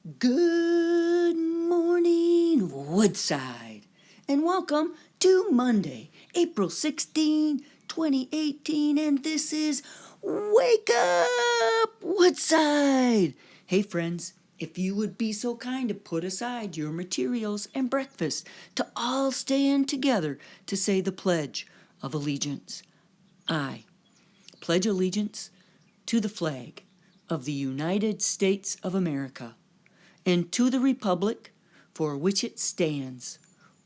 Good morning, Woodside, and welcome to Monday, April 16, 2018, and this is Wake Up, Woodside. Hey, friends, if you would be so kind to put aside your materials and breakfast to all stand together to say the Pledge of Allegiance. I pledge allegiance to the flag of the United States of America and to the republic for which it stands,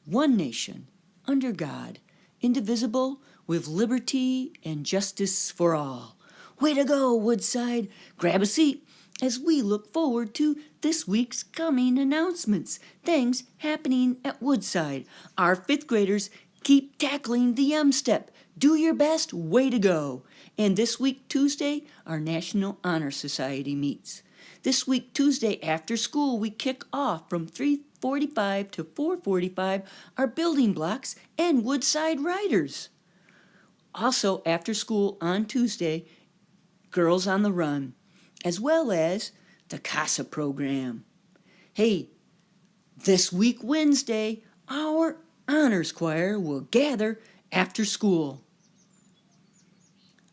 one nation, under God, indivisible, with liberty and justice for all. Way to go, Woodside! Grab a seat as we look forward to this week's coming announcements, things happening at Woodside. Our fifth graders keep tackling the M-Step. Do your best, way to go. And this week, Tuesday, our National Honor Society meets. This week, Tuesday, after school, we kick off from 3:45 to 4:45 our building blocks and Woodside Riders. Also, after school on Tuesday, Girls on the Run, as well as the CASA program. Hey, this week, Wednesday, our honors choir will gather after school.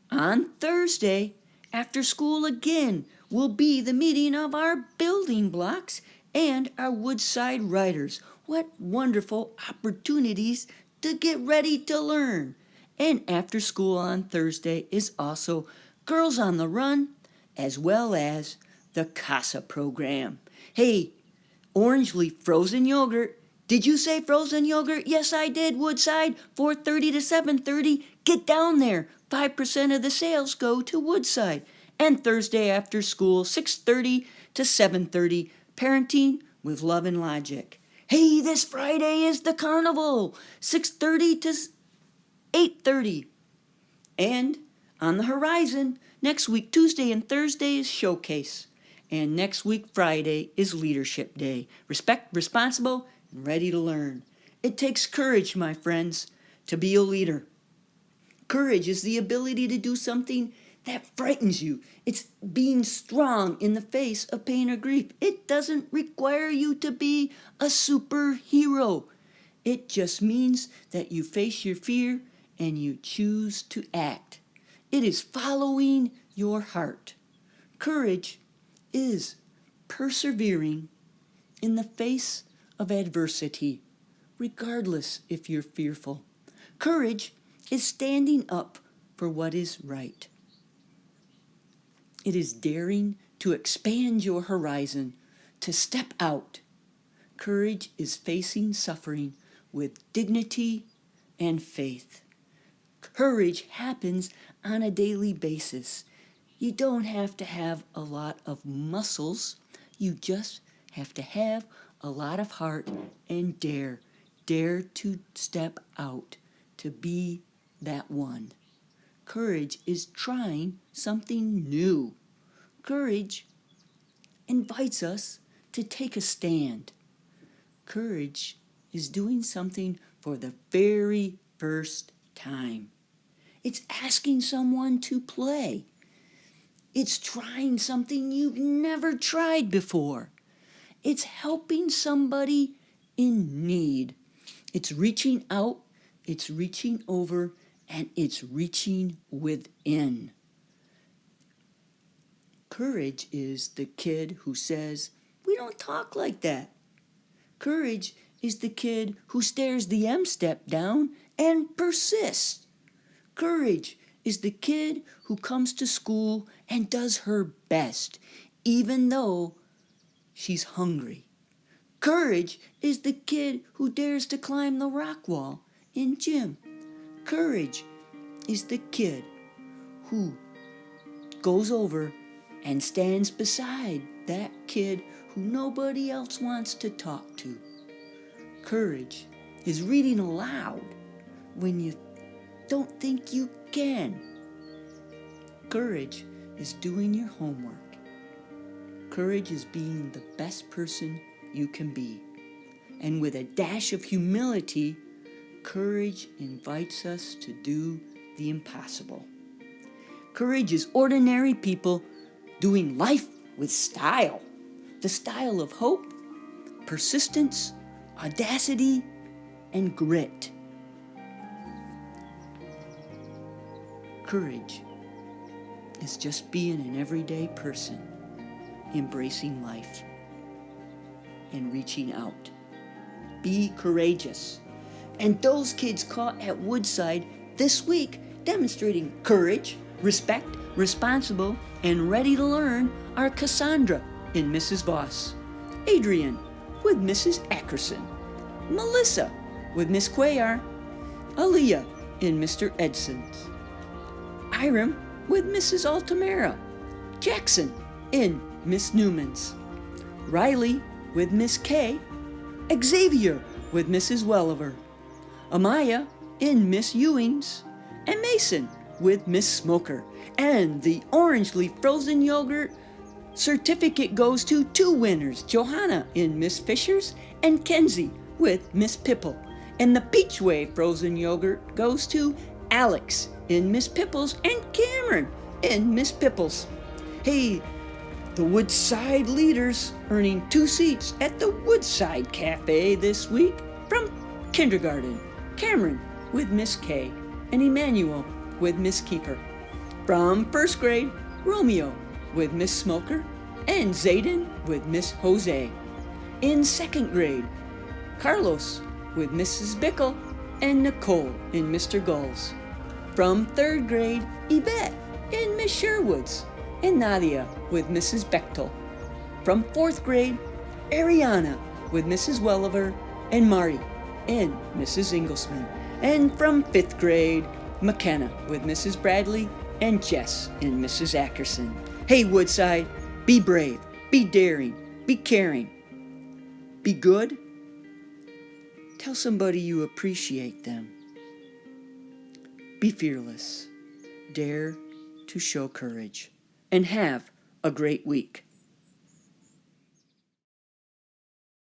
On Thursday, after school again, will be the meeting of our building blocks and our Woodside Riders. What wonderful opportunities to get ready to learn. And after school on Thursday is also Girls on the Run, as well as the CASA program. Hey, Orange Leaf frozen yogurt. Did you say frozen yogurt? Yes, I did, Woodside. 4:30 to 7:30. Get down there. 5% of the sales go to Woodside. And Thursday after school, 6:30 to 7:30, parenting with love and logic. Hey, this Friday is the carnival, 6:30 to 8:30. And on the horizon, next week, Tuesday and Thursday is Showcase. And next week, Friday, is Leadership Day. Responsible, and ready to learn. It takes courage, my friends, to be a leader. Courage is the ability to do something that frightens you. It's being strong in the face of pain or grief. It doesn't require you to be a superhero. It just means that you face your fear and you choose to act. It is following your heart. Courage is persevering in the face of adversity, regardless if you're fearful. Courage is standing up for what is right. It is daring to expand your horizon, to step out. Courage is facing suffering with dignity and faith. Courage happens on a daily basis. You don't have to have a lot of muscles. You just have to have a lot of heart and dare. Dare to step out, to be that one. Courage is trying something new. Courage invites us to take a stand. Courage is doing something for the very first time. It's asking someone to play. It's trying something you've never tried before. It's helping somebody in need. It's reaching out, it's reaching over, and it's reaching within. Courage is the kid who says, "We don't talk like that." Courage is the kid who stares the M-Step down and persists. Courage is the kid who comes to school and does her best, even though she's hungry. Courage is the kid who dares to climb the rock wall in gym. Courage is the kid who goes over and stands beside that kid who nobody else wants to talk to. Courage is reading aloud when you don't think you can. Courage is doing your homework. Courage is being the best person you can be. And with a dash of humility, courage invites us to do the impossible. Courage is ordinary people doing life with style. the style of hope, persistence, audacity, and grit. Courage is just being an everyday person, embracing life and reaching out. Be courageous. And those kids caught at Woodside this week demonstrating courage, respect, responsible, and ready to learn are Cassandra in Mrs. Voss, Adrian with Mrs. Ackerson, Melissa with Miss Cuellar, Aaliyah in Mr. Edson's, Iram with Mrs. Altamira, Jackson in Miss Newman's, Riley with Miss Kay, Xavier with Mrs. Welliver, Amaya in Miss Ewing's, and Mason with Miss Smoker. And the orange leaf frozen yogurt certificate goes to 2 winners, Johanna in Miss Fisher's and Kenzie with Miss Pipple. And the peach wave frozen yogurt goes to Alex in Miss Pipple's and Cameron in Miss Pipple's. Hey, the Woodside leaders earning 2 seats at the Woodside Cafe this week from kindergarten, Cameron with Miss Kay and Emmanuel with Miss Kiefer. From first grade, Romeo with Miss Smoker and Zayden with Miss Jose. In second grade, Carlos with Mrs. Bickle and Nicole in Mr. Gull's. From third grade, Yvette in Miss Sherwood's and Nadia with Mrs. Bechtel. From fourth grade, Ariana with Mrs. Welliver and Marty and Mrs. Inglesman. And from fifth grade, McKenna with Mrs. Bradley and Jess and Mrs. Ackerson. Hey Woodside, be brave, be daring, be caring, be good. Tell somebody you appreciate them. Be fearless. Dare to show courage. And have a great week.